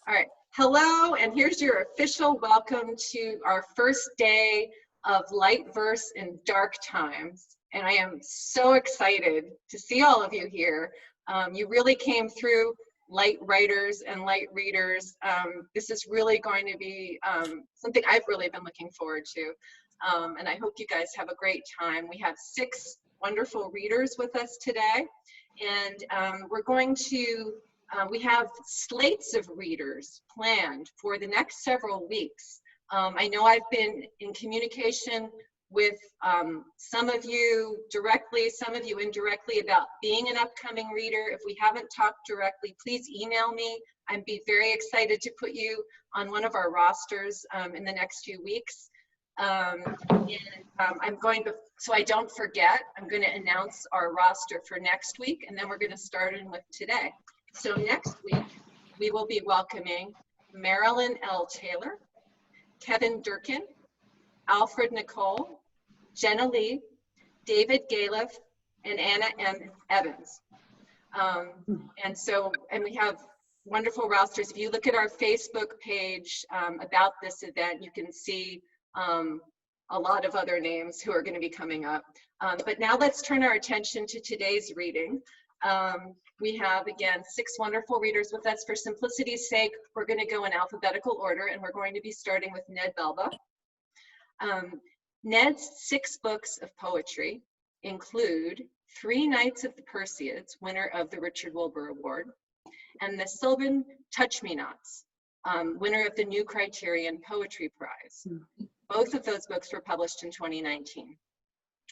All right. Hello, and here's your official welcome to our first day of Light Verse in Dark Times. And I am so excited to see all of you here. You really came through, light writers and light readers. This is really going to be something I've really been looking forward to. And I hope you guys have a great time. We have 6 wonderful readers with us today. And we're going to we have slates of readers planned for the next several weeks. I know I've been in communication with some of you directly, some of you indirectly about being an upcoming reader. If we haven't talked directly, please email me. I'd be very excited to put you on one of our rosters in the next few weeks. I'm going to, so I don't forget, I'm going to announce our roster for next week, and then we're going to start in with today. So next week, we will be welcoming Marilyn L. Taylor, Kevin Durkin, Alfred Nicole, Jenna Lee, David Galiff, and Anna M. Evans. And we have wonderful rosters. If you look at our Facebook page about this event, you can see a lot of other names who are going to be coming up. But now let's turn our attention to today's reading. We have, again, 6 wonderful readers with us. For simplicity's sake, we're going to go in alphabetical order, and we're going to be starting with Ned Belba. Ned's 6 books of poetry include 3 Nights of the Perseids, winner of the Richard Wilbur Award, and the Sylvan Touch-Me-Nots, winner of the New Criterion Poetry Prize. Both of those books were published in 2019.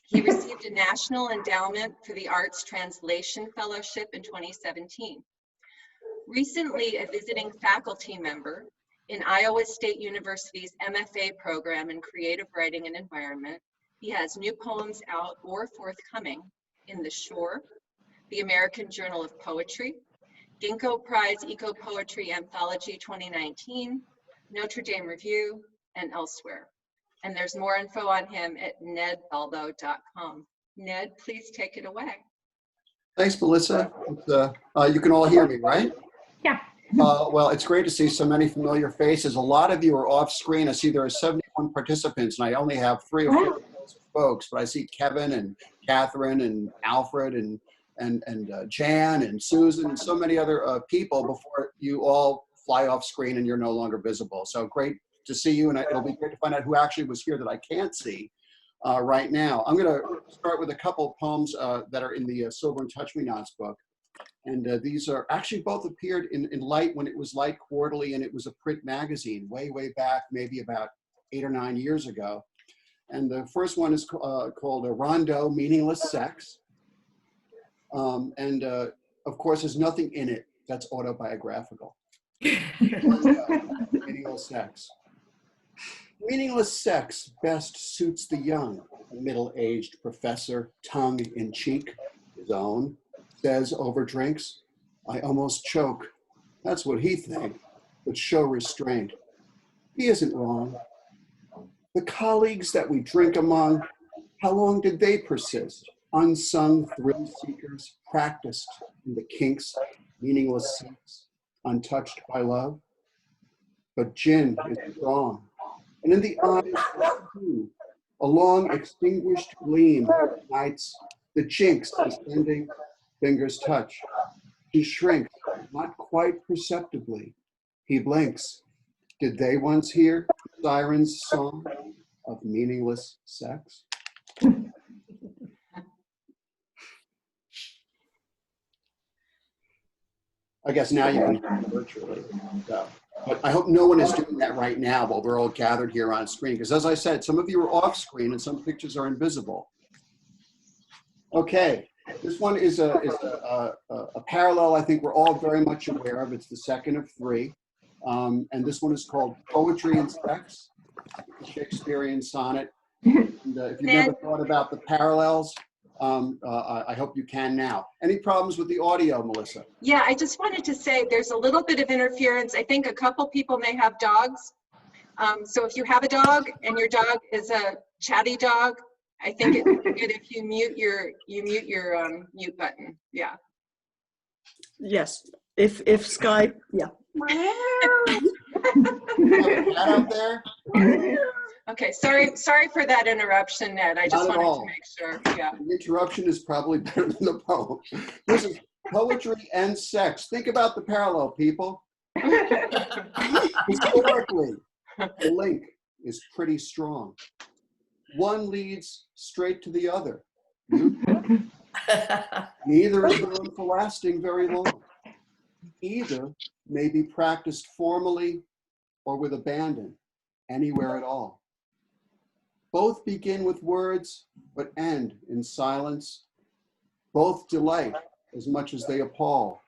He received a National Endowment for the Arts Translation Fellowship in 2017. Recently, a visiting faculty member in Iowa State University's MFA program in Creative Writing and Environment, he has new poems out or forthcoming in The Shore, the American Journal of Poetry, Ginkgo Prize Eco Poetry Anthology 2019, Notre Dame Review, and elsewhere. And there's more info on him at nedbalbo.com. Ned, please take it away. Thanks, Melissa. You can all hear me, right? Yeah. Well, it's great to see so many familiar faces. A lot of you are off screen. I see there are 71 participants, and I only have 3 or 4 folks, but I see Kevin and Catherine and Alfred and Jan and Susan and so many other people before you all fly off screen and you're no longer visible. So great to see you, and it'll be great to find out who actually was here that I can't see right now. I'm going to start with a couple of poems that are in the Silver and Touch-Me-Nots book. And these are actually both appeared in Light when it was Light Quarterly, and it was a print magazine way back, maybe about 8 or 9 years ago. And the first one is called Rondo, Meaningless Sex. Of course, there's nothing in it that's autobiographical. Meaningless sex. Meaningless sex best suits the young, a middle-aged professor, tongue in cheek, his own, says over drinks, I almost choke. That's what he think, but show restraint. He isn't wrong. The colleagues that we drink among, how long did they persist? Unsung thrill seekers practiced in the kinks, meaningless sex, untouched by love. But gin is strong. And in the eyes, too, a long extinguished gleam ignites the chinks descending, fingers touch. He shrinks, not quite perceptibly. He blinks. Did they once hear the siren's song of meaningless sex? I guess now you can virtually go. But I hope no one is doing that right now while we're all gathered here on screen, because as I said, some of you are off screen and some pictures are invisible. Okay, this one is a parallel I think we're all very much aware of. It's the second of 3. And this one is called Poetry and Sex, a Shakespearean sonnet. And if you've never thought about the parallels, I hope you can now. Any problems with the audio, Melissa? Yeah, I just wanted to say there's a little bit of interference. I think a couple people may have dogs. So if you have a dog and your dog is a chatty dog, I think it's good if you mute your mute button. Yeah. Yes. If Skype, yeah. Cat out there? Okay, sorry for that interruption, Ned. I just Not at wanted all. to make sure. Yeah. The interruption is probably better than the poem. This is poetry and sex. Think about the parallel, people. Historically, the link is pretty strong. One leads straight to the other. Neither is known for lasting very long. Either may be practiced formally or with abandon, anywhere at all. Both begin with words, but end in silence. Both delight as much as they appall,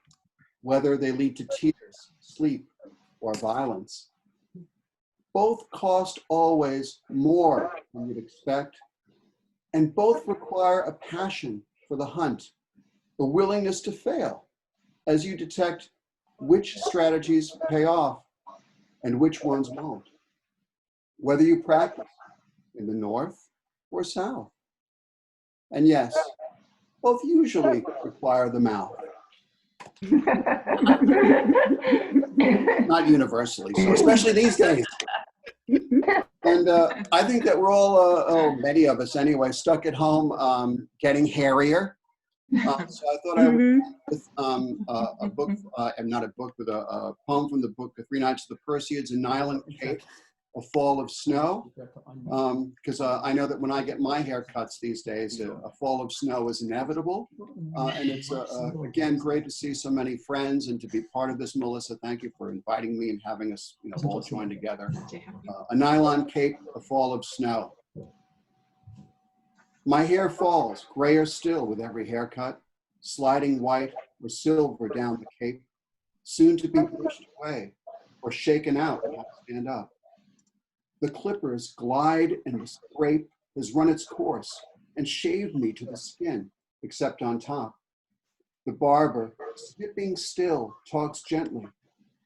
whether they lead to tears, sleep, or violence. Both cost always more than you'd expect, and both require a passion for the hunt, a willingness to fail, as you detect which strategies pay off and which ones won't, whether you practice in the north or south. And yes, both usually require the mouth. Not universally, so especially these days. And I think that we're all, many of us anyway, stuck at home getting hairier. So I thought I would end with a book, not a book, but a poem from the book, Three Nights of the Perseids in Nyland Cape, A Fall of Snow, because I know that when I get my haircuts these days, a fall of snow is inevitable. And it's, again, great to see so many friends and to be part of this, Melissa. Thank you for inviting me and having us all join together. A nylon cape, A Fall of Snow. My hair falls, grayer still with every haircut, sliding white or silver down the cape, soon to be pushed away or shaken out when I stand up. The clippers glide and the scrape has run its course and shaved me to the skin, except on top. The barber, snipping still, talks gently,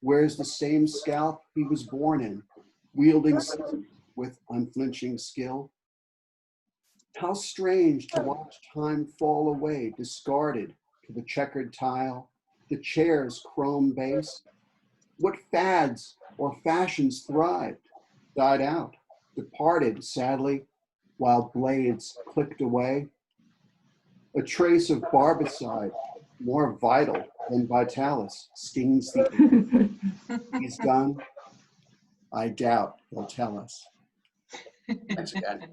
wears the same scalp he was born in, wielding scissors with unflinching skill. How strange to watch time fall away, discarded to the checkered tile, the chair's chrome base. What fads or fashions thrived, died out, departed sadly, while blades clicked away. A trace of barbicide, more vital than Vitalis, stings the air. He's done. I doubt he'll tell us. Thanks again.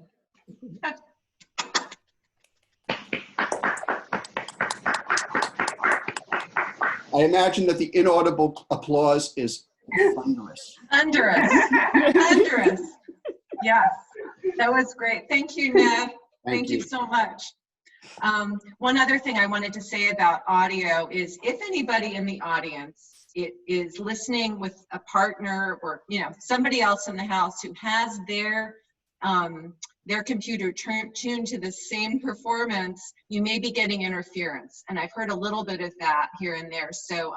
I imagine that the inaudible applause is thunderous. Thunderous. Yes, that was great. Thank you, Ned. Thank you so much. One other thing I wanted to say about audio is if anybody in the audience is listening with a partner or somebody else in the house who has their computer tuned to the same performance, you may be getting interference. And I've heard a little bit of that here and there. So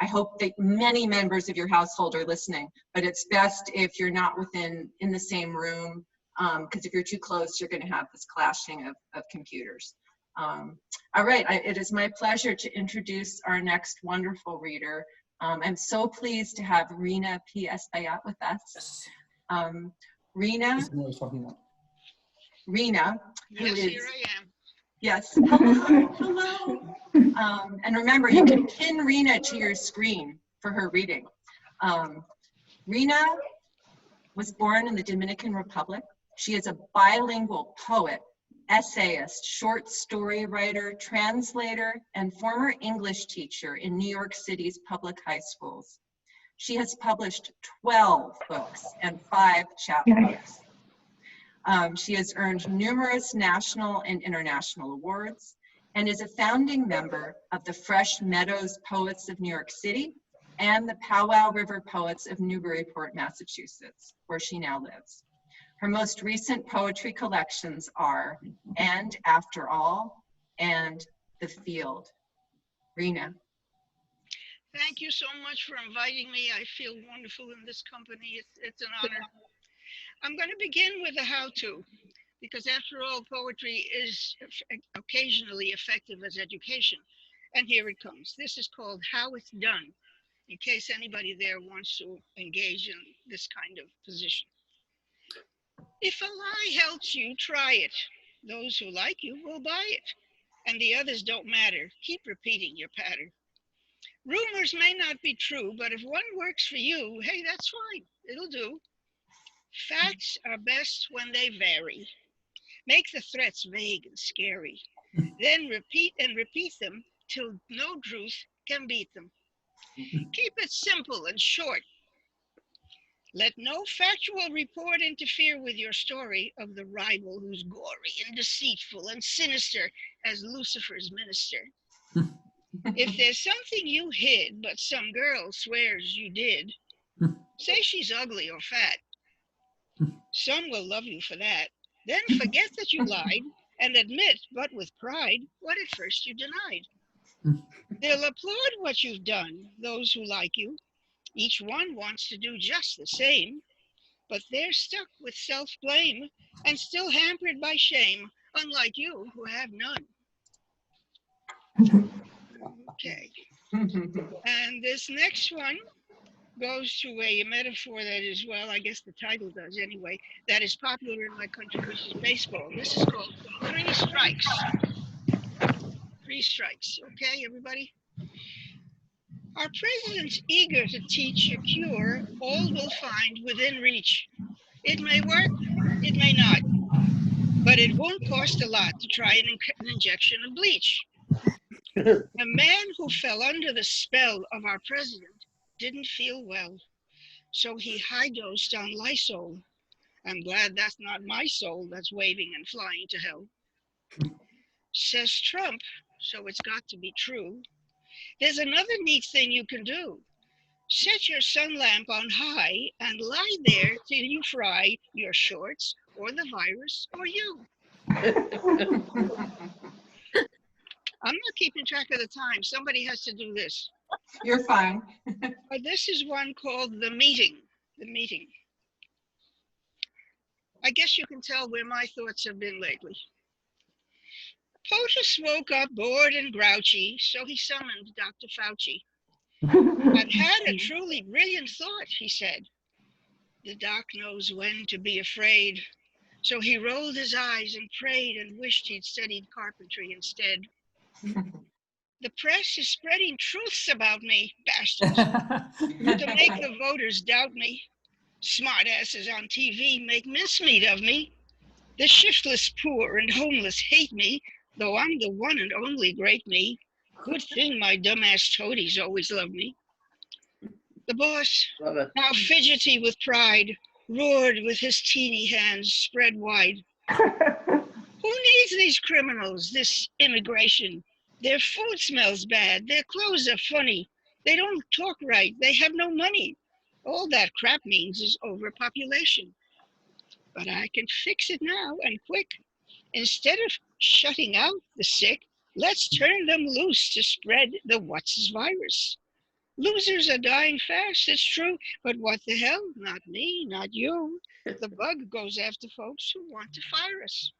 I hope that many members of your household are listening, but it's best if you're not in the same room, because if you're too close, you're gonna have this clashing of computers. All right, it is my pleasure to introduce our next wonderful reader. I'm so pleased to have Rina P. Espaillat with us. Rina, who yes, is, here I am. yes, hello. And remember, you can pin Rina to your screen for her reading. Rina was born in the Dominican Republic. She is a bilingual poet, essayist, short story writer, translator, and former English teacher in New York City's public high schools. She has published 12 books and 5 chapbooks. She has earned numerous national and international awards and is a founding member of the Fresh Meadows Poets of New York City and the Powwow River Poets of Newburyport, Massachusetts, where she now lives. Her most recent poetry collections are And After All and The Field. Rina. Thank you so much for inviting me. I feel wonderful in this company. It's an honor. I'm going to begin with a how-to, because after all, poetry is occasionally effective as education. And here it comes. This is called How It's Done, in case anybody there wants to engage in this kind of position. If a lie helps you, try it. Those who like you will buy it, and the others don't matter. Keep repeating your pattern. Rumors may not be true, but if one works for you, hey, that's fine. It'll do. Facts are best when they vary. Make the threats vague and scary. Then repeat and repeat them till no truth can beat them. Keep it simple and short. Let no factual report interfere with your story of the rival who's gory and deceitful and sinister as Lucifer's minister. If there's something you hid, but some girl swears you did, say she's ugly or fat. Some will love you for that. Then forget that you lied and admit, but with pride, what at first you denied. They'll applaud what you've done, those who like you. Each one wants to do just the same, but they're stuck with self-blame and still hampered by shame, unlike you who have none. Okay. And this next one goes to a metaphor that is, well, I guess the title does anyway, that is popular in my country, which is baseball. This is called Three Strikes. Three strikes. Okay, everybody? Our president's eager to teach a cure all will find within reach. It may work, it may not, but it won't cost a lot to try an injection of bleach. A man who fell under the spell of our president didn't feel well, so he high-dosed on Lysol. I'm glad that's not my soul that's waving and flying to hell. Says Trump, so it's got to be true. There's another neat thing you can do. Set your sun lamp on high and lie there till you fry your shorts or the virus or you. I'm not keeping track of the time. Somebody has to do this. You're fine. But this is one called The Meeting. The Meeting. I guess you can tell where my thoughts have been lately. POTUS woke up bored and grouchy, so he summoned Dr. Fauci. I've had a truly brilliant thought, he said. The doc knows when to be afraid, so he rolled his eyes and prayed and wished he'd studied carpentry instead. The press is spreading truths about me, bastards, to make the voters doubt me. Smartasses on TV make mincemeat of me. The shiftless poor and homeless hate me, though I'm the one and only great me. Good thing my dumbass toadies always love me. The boss, now fidgety with pride, roared with his teeny hands spread wide. Who needs these criminals, this immigration? Their food smells bad, their clothes are funny, they don't talk right, they have no money. All that crap means is overpopulation. But I can fix it now and quick. Instead of shutting out the sick, let's turn them loose to spread the what's virus. Losers are dying fast, it's true, but what the hell? Not me, not you. The bug goes after folks who want to fire us.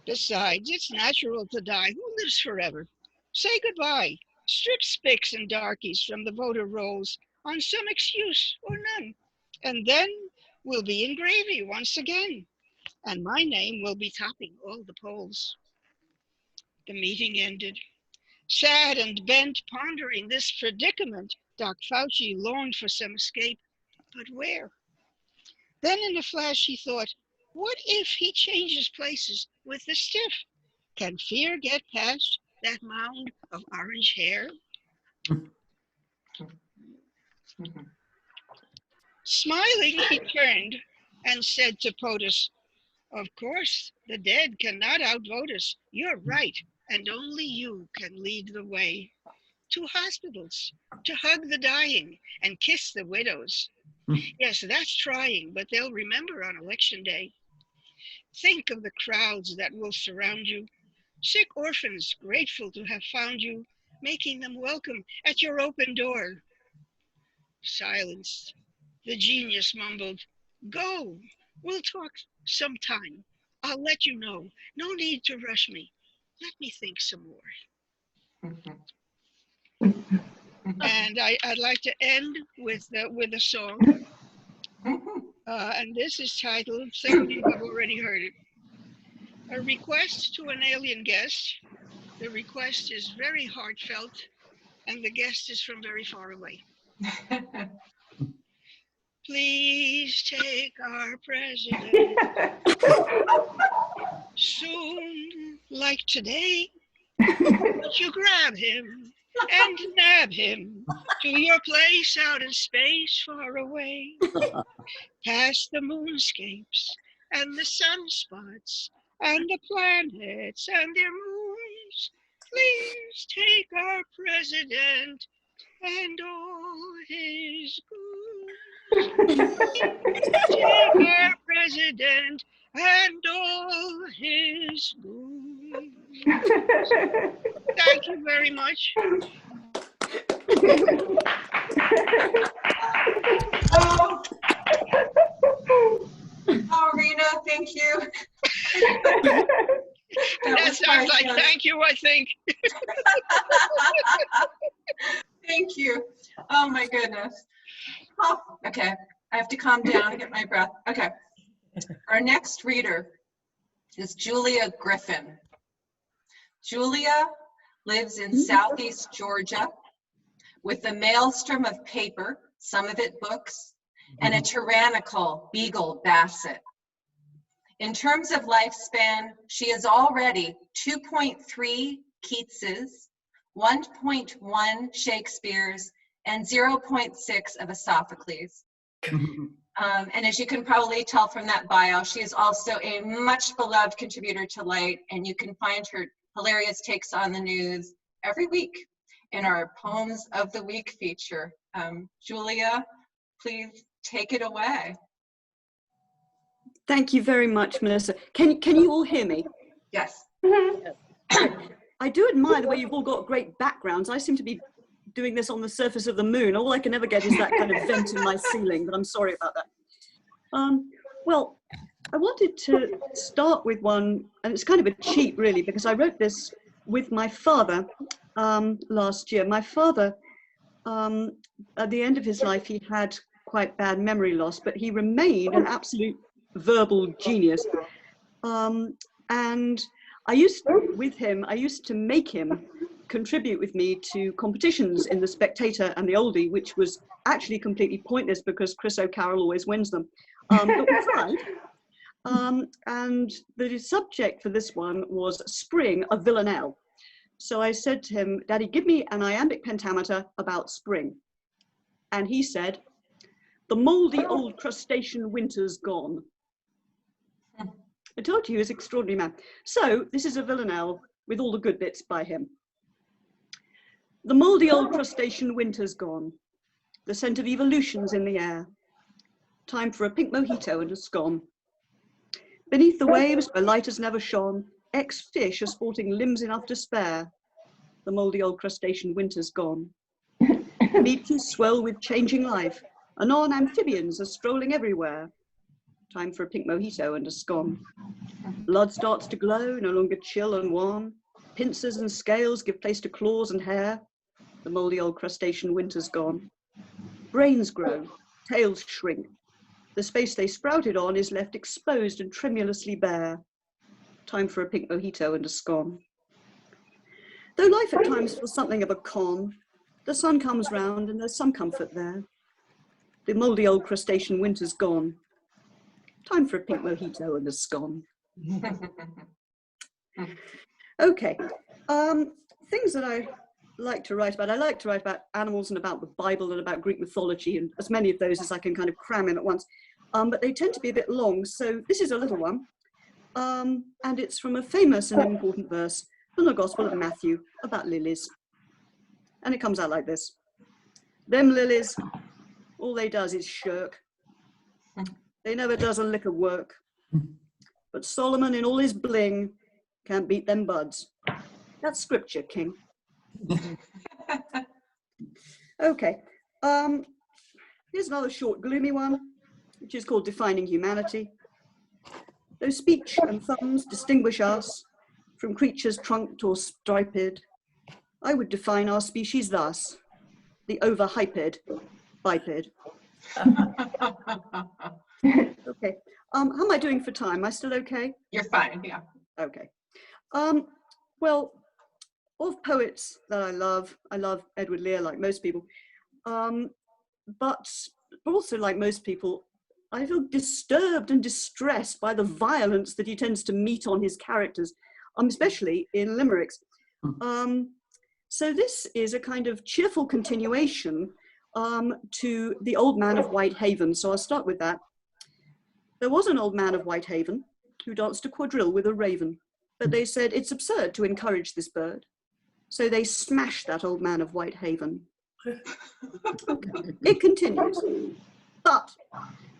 Besides, it's natural to die. Who lives forever? Say goodbye. Strip spics and darkies from the voter rolls on some excuse or none. And then we'll be in gravy once again. And my name will be topping all the polls. The meeting ended. Sad and bent, pondering this predicament, Doc Fauci longed for some escape. But where? Then in a flash he thought, what if he changes places with the stiff? Can fear get past that mound of orange hair? Smiling, he turned and said to POTUS, of course, the dead cannot outvote us. You're right, and only you can lead the way. To hospitals, to hug the dying and kiss the widows. Yes, that's trying, but they'll remember on election day. Think of the crowds that will surround you. Sick orphans grateful to have found you, making them welcome at your open door. Silenced, the genius mumbled, go, we'll talk sometime. I'll let you know. No need to rush me. Let me think some more. And I'd like to end with a song. And this is titled, some of you have already heard it, A Request to an Alien Guest. The request is very heartfelt, and the guest is from very far away. Please take our president soon, like today. Would you grab him and nab him to your place out in space far away? Past the moonscapes and the sunspots and the planets and their moons. Please take our president and all his goons. Take our president and all his goons. Thank you very much. Oh, Rena, thank you. That sounds like thank you, I think. Thank you. Oh my goodness. Oh, okay, I have to calm down and get my breath. Okay, our next reader is Julia Griffin. Julia lives in Southeast Georgia with a maelstrom of paper, some of it books, and a tyrannical beagle basset. In terms of lifespan, she is already 2.3 Keatses, 1.1 Shakespeare's, and 0.6 of a Sophocles. And as you can probably tell from that bio, she is also a much beloved contributor to Light, and you can find her hilarious takes on the news every week in our Poems of the Week feature. Julia, please take it away. Thank you very much, Melissa. Can you all hear me? Yes. I do admire the way you've all got great backgrounds. I seem to be doing this on the surface of the moon. All I can ever get is that kind of vent in my ceiling, but I'm sorry about that. Well, I wanted to start with one, and it's kind of a cheat really, because I wrote this with my father last year. My father, at the end of his life, he had quite bad memory loss, but he remained an absolute verbal genius. And I used to make him contribute with me to competitions in the Spectator and the Oldie, which was actually completely pointless because Chris OCarroll always wins them. But we tried. And the subject for this one was Spring, a Villanelle. So I said to him, Daddy, give me an iambic pentameter about spring. And he said, the moldy old crustacean winter's gone. I told you he was an extraordinary man. So this is a villanelle with all the good bits by him. The moldy old crustacean winter's gone. The scent of evolution's in the air. Time for a pink mojito and a scone. Beneath the waves where light has never shone, ex-fish are sporting limbs enough to spare. The moldy old crustacean winter's gone. Beaches swell with changing life. Anon amphibians are strolling everywhere. Time for a pink mojito and a scone. Blood starts to glow, no longer chill and warm. Pincers and scales give place to claws and hair. The moldy old crustacean winter's gone. Brains grow, tails shrink. The space they sprouted on is left exposed and tremulously bare. Time for a pink mojito and a scone. Though life at times feels something of a con, the sun comes round and there's some comfort there. The moldy old crustacean winter's gone. Time for a pink mojito and a scone. Okay, things that I like to write about. I like to write about animals and about the Bible and about Greek mythology, and as many of those as I can kind of cram in at once. But they tend to be a bit long, so this is a little one. And it's from a famous and important verse from the Gospel of Matthew about lilies. And it comes out like this. Them lilies, all they does is shirk. They never does a lick of work. But Solomon in all his bling can't beat them buds. That's scripture, King. Okay, here's another short, gloomy one, which is called Defining Humanity. Though speech and thumbs distinguish us from creatures trunked or striped, I would define our species thus: the overhyped biped. Okay. How am I doing for time? Am I still okay? You're fine, yeah. Okay. Well, of poets that I love Edward Lear, like most people. But also, like most people, I feel disturbed and distressed by the violence that he tends to meet on his characters, especially in limericks. So this is a kind of cheerful continuation to The Old Man of Whitehaven. So I'll start with that. There was an old man of Whitehaven who danced a quadrille with a raven, but they said it's absurd to encourage this bird. So they smashed that old man of Whitehaven. It continues. But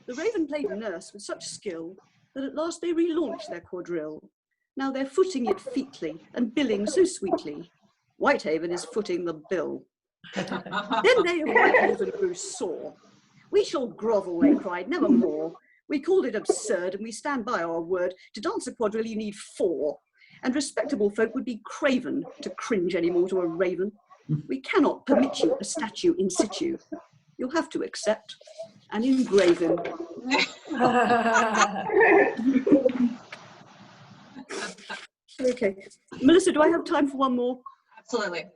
the raven played nurse with such skill that at last they relaunched their quadrille. Now they're footing it featly and billing so sweetly. Whitehaven is footing the bill. Then they of Whitehaven grew sore. We shall grovel, they cried, never more. We called it absurd, and we stand by our word. To dance a quadrille you need 4. And respectable folk would be craven to cringe any more to a raven. We cannot permit you a statue in situ. You'll have to accept and engrave him. Okay. Melissa, do I have time for one more? Absolutely.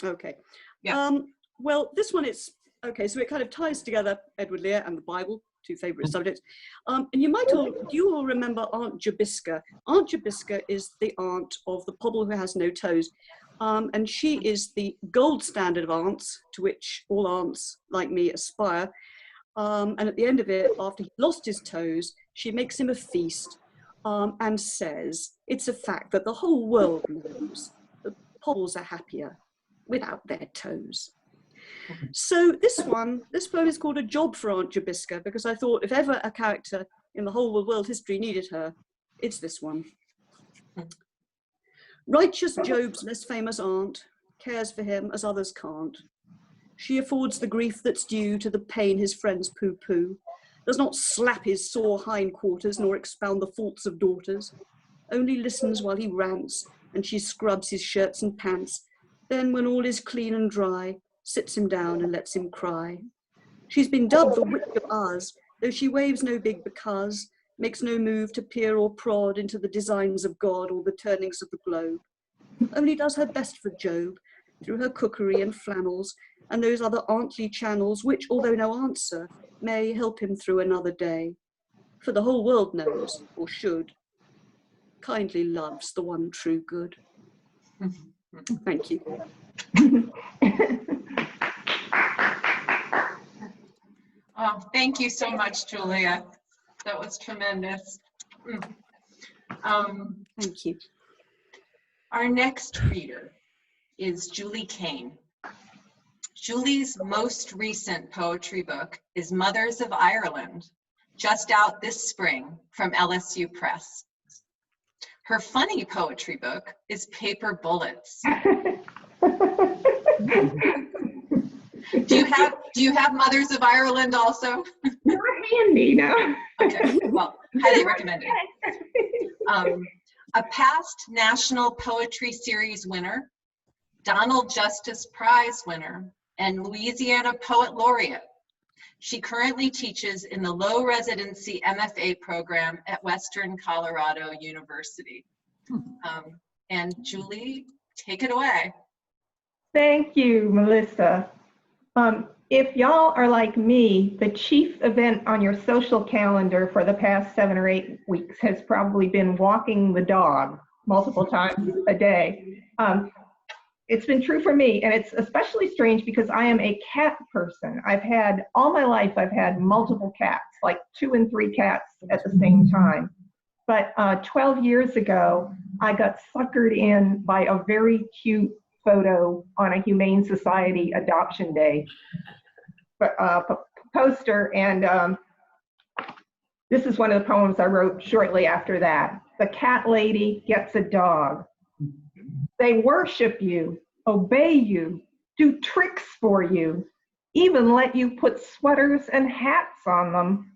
Okay. Yeah. Well, this one is, okay, so it kind of ties together Edward Lear and the Bible, 2 favorite subjects. And you all remember Aunt Jobiska. Aunt Jobiska is the aunt of the pobble who has no toes. And she is the gold standard of aunts, to which all aunts like me aspire. And at the end of it, after he lost his toes, she makes him a feast and says, it's a fact that the whole world knows that pobbles are happier without their toes. So this poem is called A Job for Aunt Jobiska, because I thought if ever a character in the whole of world history needed her, it's this one. Righteous Job's less famous aunt cares for him as others can't. She affords the grief that's due to the pain his friends pooh-pooh, does not slap his sore hindquarters nor expound the faults of daughters, only listens while he rants and she scrubs his shirts and pants, then when all is clean and dry, sits him down and lets him cry. She's been dubbed the witch of Uz, though she waves no big because, makes no move to peer or prod into the designs of God or the turnings of the globe. Only does her best for Job, through her cookery and flannels, and those other auntly channels which, although no answer, may help him through another day. For the whole world knows, or should, kindly loves the one true good. Thank you. Oh, thank you so much, Julia. That was tremendous. Thank you. Our next reader is Julie Kane. Julie's most recent poetry book is Mothers of Ireland, just out this spring from LSU Press. Her funny poetry book is Paper Bullets. Do you have Mothers of Ireland also? Not handy, no. Okay, well, highly recommended. A past National Poetry Series winner, Donald Justice Prize winner, and Louisiana Poet Laureate. She currently teaches in the low residency MFA program at Western Colorado University. And Julie, take it away. Thank you, Melissa. If y'all are like me, the chief event on your social calendar for the past 7 or 8 weeks has probably been walking the dog multiple times a day. It's been true for me, and it's especially strange because I am a cat person. All my life, I've had multiple cats, like 2 and 3 cats at the same time. But 12 years ago, I got suckered in by a very cute photo on a Humane Society Adoption Day poster, and this is one of the poems I wrote shortly after that. The cat lady gets a dog. They worship you, obey you, do tricks for you, even let you put sweaters and hats on them.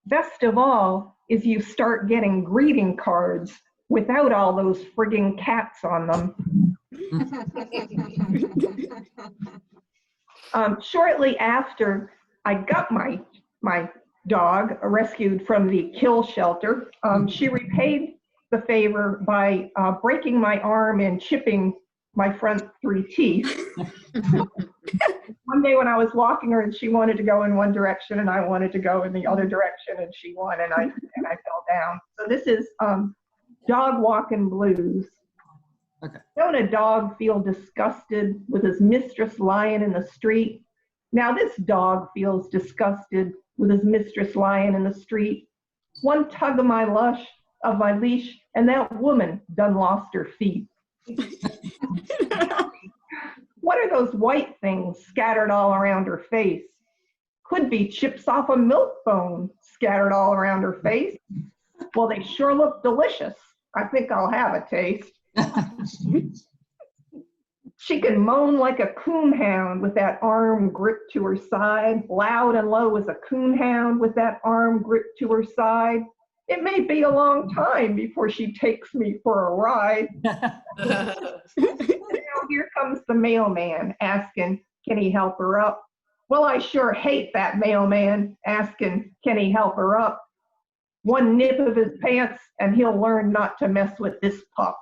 Best of all is you start getting greeting cards without all those frigging cats on them. Shortly after I got my dog rescued from the kill shelter, she repaid the favor by breaking my arm and chipping my front 3 teeth. One day when I was walking her and she wanted to go in one direction and I wanted to go in the other direction and she won and I fell down. So this is dog walking blues. Okay. Don't a dog feel disgusted with his mistress lying in the street? Now this dog feels disgusted with his mistress lying in the street. One tug of my leash, and that woman done lost her feet. What are those white things scattered all around her face? Could be chips off a milk bone scattered all around her face. Well, they sure look delicious. I think I'll have a taste. She can moan like a coonhound with that arm gripped to her side, loud and low as a coonhound with that arm gripped to her side. It may be a long time before she takes me for a ride. Now here comes the mailman asking, can he help her up? Well, I sure hate that mailman asking, can he help her up? One nip of his pants and he'll learn not to mess with this pup.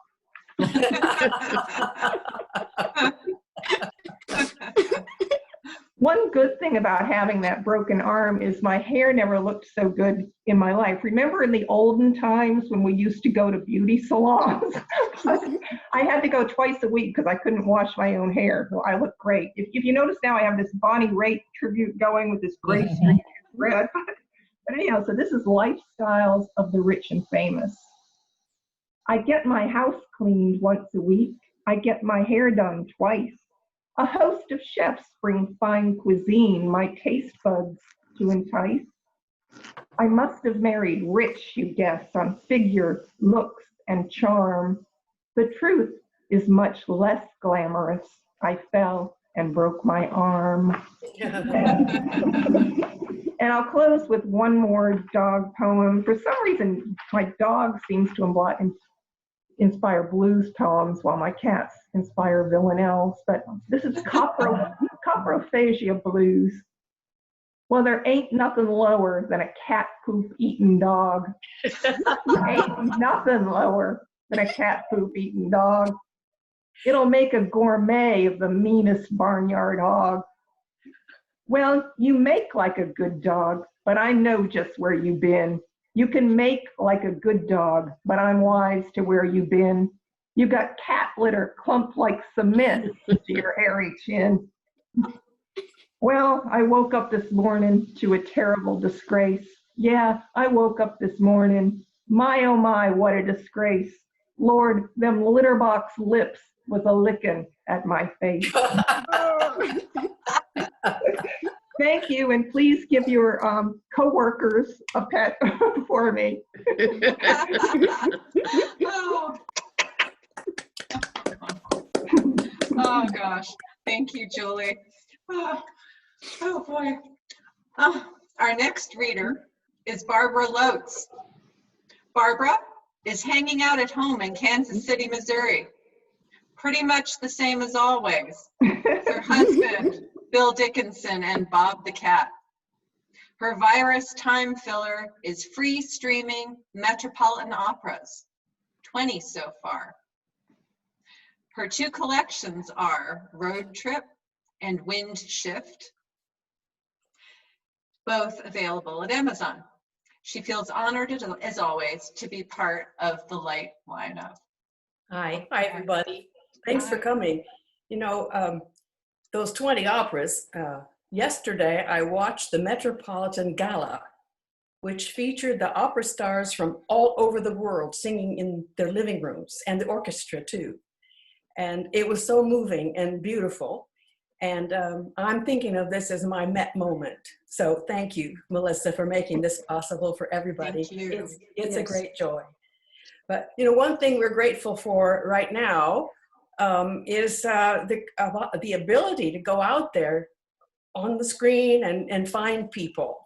One good thing about having that broken arm is my hair never looked so good in my life. Remember in the olden times when we used to go to beauty salons? I had to go twice a week because I couldn't wash my own hair. Well, I look great. If you notice now, I have this Bonnie Raitt tribute going with this gray streak red. But anyhow, so this is lifestyles of the rich and famous. I get my house cleaned once a week. I get my hair done twice. A host of chefs bring fine cuisine, my taste buds to entice. I must have married rich, you guess, on figure, looks, and charm. The truth is much less glamorous. I fell and broke my arm. And I'll close with one more dog poem. For some reason, my dog seems to inspire blues poems while my cats inspire villanelles, but this is Coprophagia Blues. Well, there ain't nothing lower than a cat poop eating dog. Ain't nothing lower than a cat poop eating dog. It'll make a gourmet of the meanest barnyard hog. Well, you make like a good dog, but I know just where you've been. You can make like a good dog, but I'm wise to where you've been. You got cat litter clumped like cement to your hairy chin. Well, I woke up this morning to a terrible disgrace. Yeah, I woke up this morning. My, oh my, what a disgrace. Lord, them litter box lips was a licking at my face. Thank you, and please give your coworkers a pet for me. Oh gosh, thank you, Julie. Oh boy. Our next reader is Barbara Lotes. Barbara is hanging out at home in Kansas City, Missouri. Pretty much the same as always. Her husband, Bill Dickinson, and Bob the cat. Her virus time filler is free streaming Metropolitan operas, 20 so far. Her 2 collections are Road Trip and Wind Shift, both available at Amazon. She feels honored, as always, to be part of the Light lineup. Hi everybody. Thanks for coming. You know, those 20 operas, yesterday I watched the Metropolitan Gala, which featured the opera stars from all over the world singing in their living rooms, and the orchestra too. And it was so moving and beautiful. And I'm thinking of this as my Met moment. So thank you, Melissa, for making this possible for everybody. Thank you. It's a great joy. But you know, one thing we're grateful for right now is the ability to go out there on the screen and find people.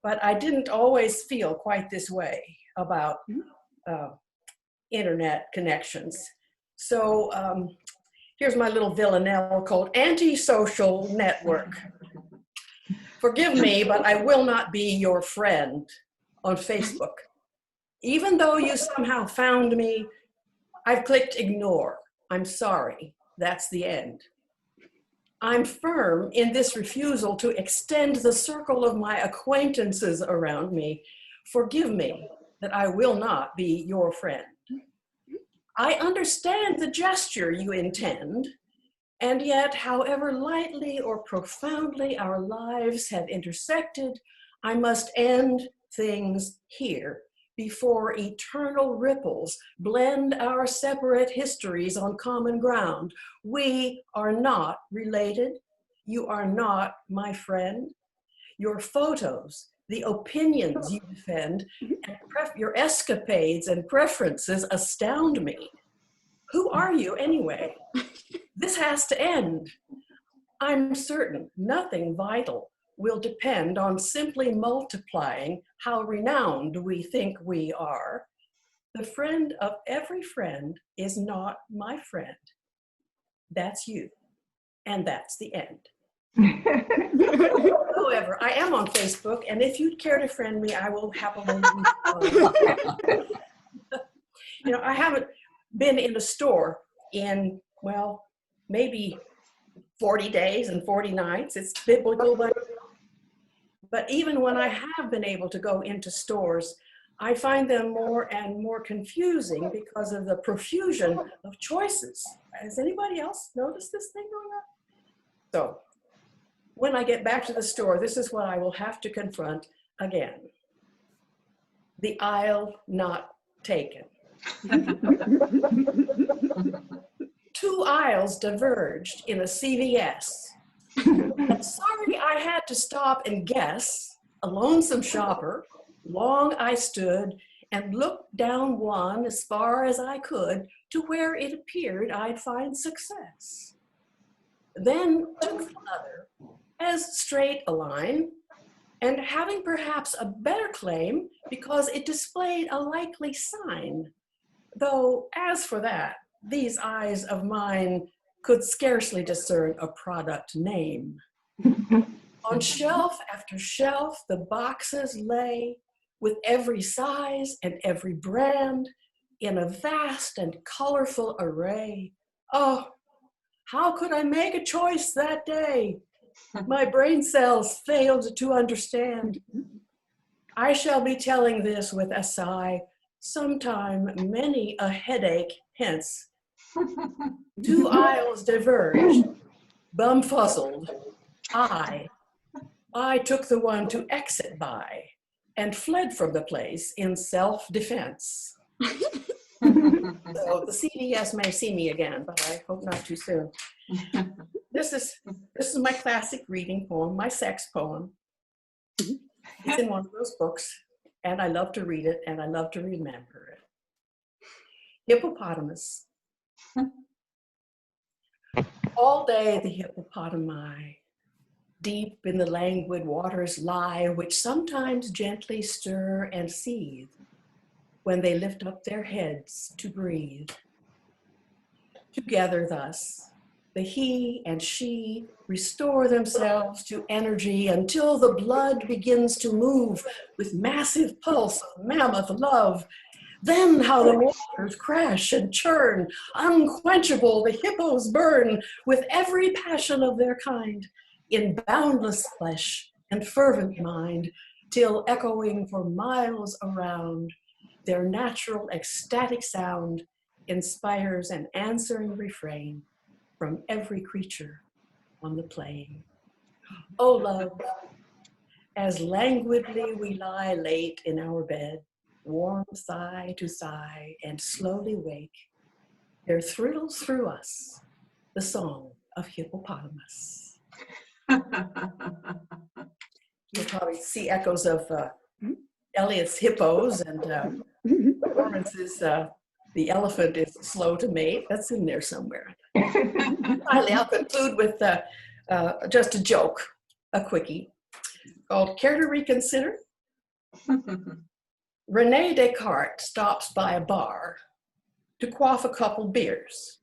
But I didn't always feel quite this way about internet connections. So Here's my little villanelle called Antisocial Network. Forgive me, but I will not be your friend on Facebook. Even though you somehow found me, I've clicked ignore. I'm sorry. That's the end. I'm firm in this refusal to extend the circle of my acquaintances around me. Forgive me that I will not be your friend. I understand the gesture you intend, and yet, however lightly or profoundly our lives have intersected, I must end things here before eternal ripples blend our separate histories on common ground. We are not related. You are not my friend. Your photos, the opinions you defend, and your escapades and preferences astound me. Who are you anyway? This has to end. I'm certain nothing vital will depend on simply multiplying how renowned we think we are. The friend of every friend is not my friend. That's you, and that's the end. However, I am on Facebook, and if you'd care to friend me, I will happily. You know, I haven't been in a store in, well, maybe 40 days and 40 nights. It's biblical, but even when I have been able to go into stores, I find them more and more confusing because of the profusion of choices. Has anybody else noticed this thing going on? So when I get back to the store, this is what I will have to confront again. The aisle not taken. 2 aisles diverged in a CVS. Sorry I had to stop and guess. A lonesome shopper, long I stood and looked down one as far as I could to where it appeared I'd find success. Then took the other as straight a line, and having perhaps a better claim because it displayed a likely sign. Though as for that, these eyes of mine could scarcely discern a product name. On shelf after shelf, the boxes lay with every size and every brand in a vast and colorful array. Oh, how could I make a choice that day? My brain cells failed to understand. I shall be telling this with a sigh, sometime many a headache hence. 2 aisles diverged, bumfuzzled. I took the one to exit by and fled from the place in self-defense. So the CVS may see me again, but I hope not too soon. This is my classic reading poem, my sex poem. It's in one of those books, and I love to read it, and I love to remember it. Hippopotamus. All day the hippopotami deep in the languid waters lie, which sometimes gently stir and seethe when they lift up their heads to breathe. Together thus, the he and she restore themselves to energy until the blood begins to move with massive pulse of mammoth love. Then how the waters crash and churn, unquenchable the hippos burn with every passion of their kind, in boundless flesh and fervent mind, till echoing for miles around, their natural ecstatic sound inspires an answering refrain from every creature on the plain. Oh love, as languidly we lie late in our bed, warm sigh to sigh and slowly wake, there thrills through us the song of hippopotamus. You'll probably see echoes of Eliot's hippos and performances. The elephant is slow to mate. That's in there somewhere. Finally, I'll conclude with just a joke, a quickie, called Care to Reconsider? Rene Descartes stops by a bar to quaff a couple beers.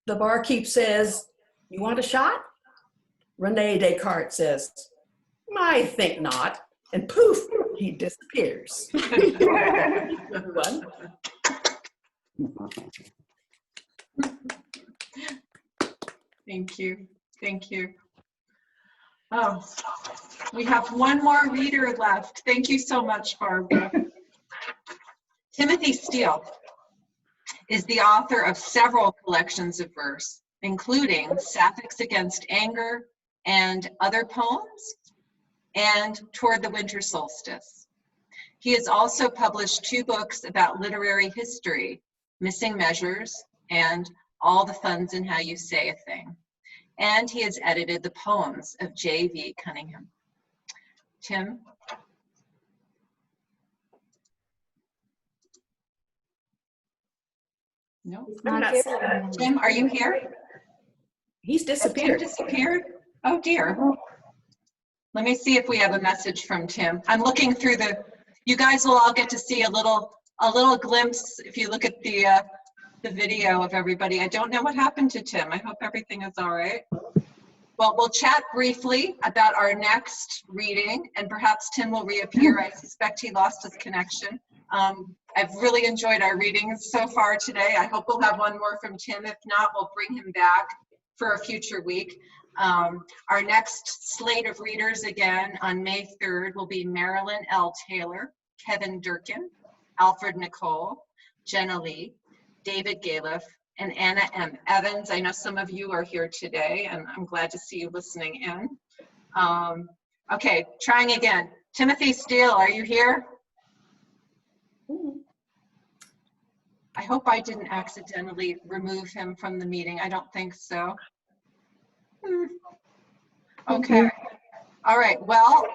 The barkeep says, "You want a shot?" Rene Descartes says, "I think not." And poof, he disappears. Everyone. Thank you. Thank you. Oh, we have one more reader left. Thank you so much, Barbara. Timothy Steele is the author of several collections of verse, including Sapphics Against Anger and Other Poems and Toward the Winter Solstice. He has also published 2 books about literary history, Missing Measures and All the Funds in How You Say a Thing. And he has edited the poems of J.V. Cunningham. Tim? No. Tim, are you here? He's disappeared. Tim disappeared? Oh dear. Let me see if we have a message from Tim. I'm looking through you guys will all get to see a little glimpse if you look at the video of everybody. I don't know what happened to Tim. I hope everything is all right. Well, we'll chat briefly about our next reading, and perhaps Tim will reappear. I suspect he lost his connection. I've really enjoyed our readings so far today. I hope we'll have one more from Tim. If not, we'll bring him back for a future week. Our next slate of readers again on May 3rd will be Marilyn L. Taylor, Kevin Durkin, Alfred Nicole, Jenna Lee, David Galiff, and Anna M. Evans. I know some of you are here today, and I'm glad to see you listening in. Okay, trying again. Timothy Steele, are you here? I hope I didn't accidentally remove him from the meeting. I don't think so. Okay. All right. Well,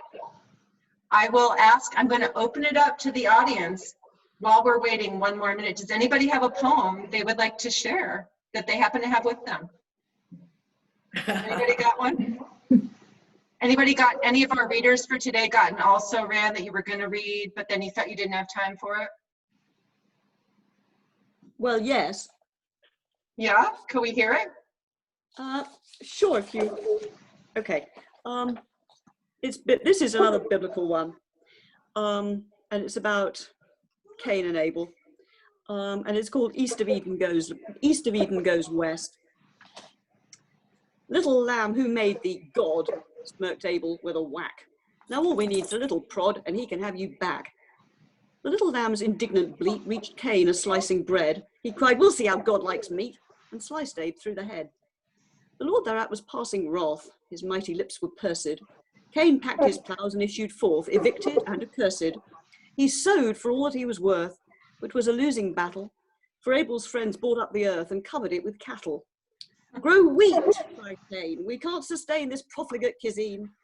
I will ask, I'm going to open it up to the audience while we're waiting one more minute. Does anybody have a poem they would like to share that they happen to have with them? Anybody got one? Anybody got any of our readers for today got an also ran that you were going to read, but then you thought you didn't have time for it? Well, yes. Yeah, can we hear it? Sure, if you, okay. This is another biblical one. And it's about Cain and Abel. And it's called East of Eden Goes West. Little lamb, who made thee, God, smirked Abel with a whack. Now all we need is a little prod and he can have you back. The little lamb's indignant bleat reached Cain a slicing bread. He cried, "We'll see how God likes meat," and sliced Abe through the head. The Lord thereat was passing wrath, his mighty lips were pursed. Cain packed his ploughs and issued forth, evicted and accursed. He sowed for all that he was worth, which was a losing battle, for Abel's friends bought up the earth and covered it with cattle. "Grow wheat," cried Cain, "we can't sustain this profligate cuisine."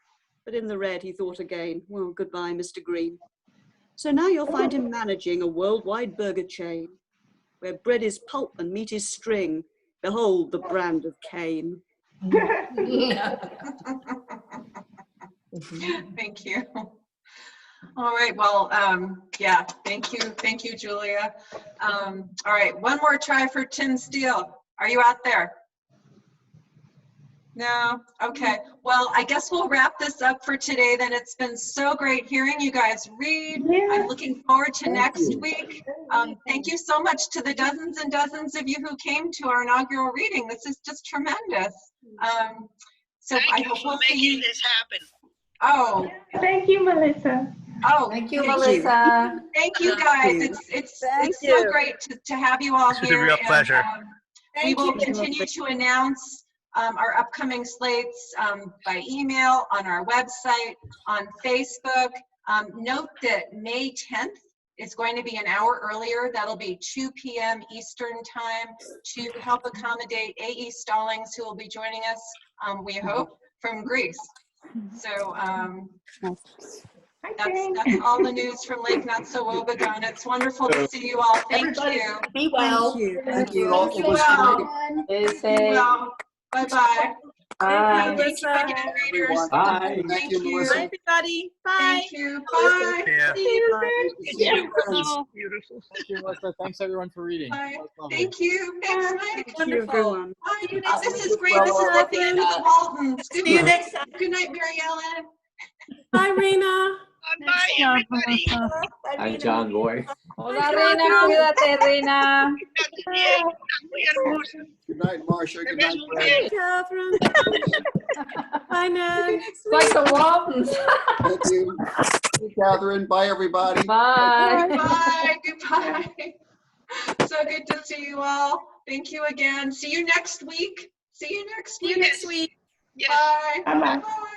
But in the red he thought again, "Well, goodbye, Mr. Green." So now you'll find him managing a worldwide burger chain, where bread is pulp and meat is string. Behold the brand of Cain. Thank you. All right, well, yeah, thank you, Julia. All right, one more try for Tim Steele. Are you out there? No? Okay, well, I guess we'll wrap this up for today then. It's been so great hearing you guys read. Yeah. I'm looking forward to next week. Thank you so much to the dozens and dozens of you who came to our inaugural reading. This is just tremendous. So I hope we'll see you. This happen. Oh, Thank you, Melissa. oh, Thank you, Melissa. thank you guys. It's so great to have you all It's here. a real pleasure. We will continue to announce our upcoming slates by email, on our website, on Facebook. Note that May 10th is going to be an hour earlier. That'll be 2 p.m. Eastern time to help accommodate A.E. Stallings, who will be joining us, we hope, from Greece. So that's all the news from Lake Natsawobegon. It's wonderful to see you all. Thank you. Be well. Thank you. Be well. Stay safe. Bye-bye. Bye. Thank you, Melissa. administrators. Bye. Thank you. Melissa. Bye, everybody. Bye. Thank you. Bye. Yeah. It's See you, beautiful. Beautiful. Thank you, Melissa. Thanks everyone for reading. Bye. That was lovely. Thank you. Thanks, Mike. Thank you, everyone. Bye. you next This week. is great. This is like the end of the Waltons. Good See you night. next time. Good night, Mary Ellen. Bye, Rena. Bye, everybody. Hi, John Boy. Hola, Reina, cuídate, Reina. Muy hermosa. Good night, Marcia. Te Good ves night, muy Brad. bien. Catherine. Bye, Nan. It's like the Waltons. Thank you. Thank you, Catherine. Bye, everybody. Bye. Bye. Goodbye. So good to see you all. Thank you again. See you next week. See you next See week. you next week. Yes. Bye. Bye-bye. Bye.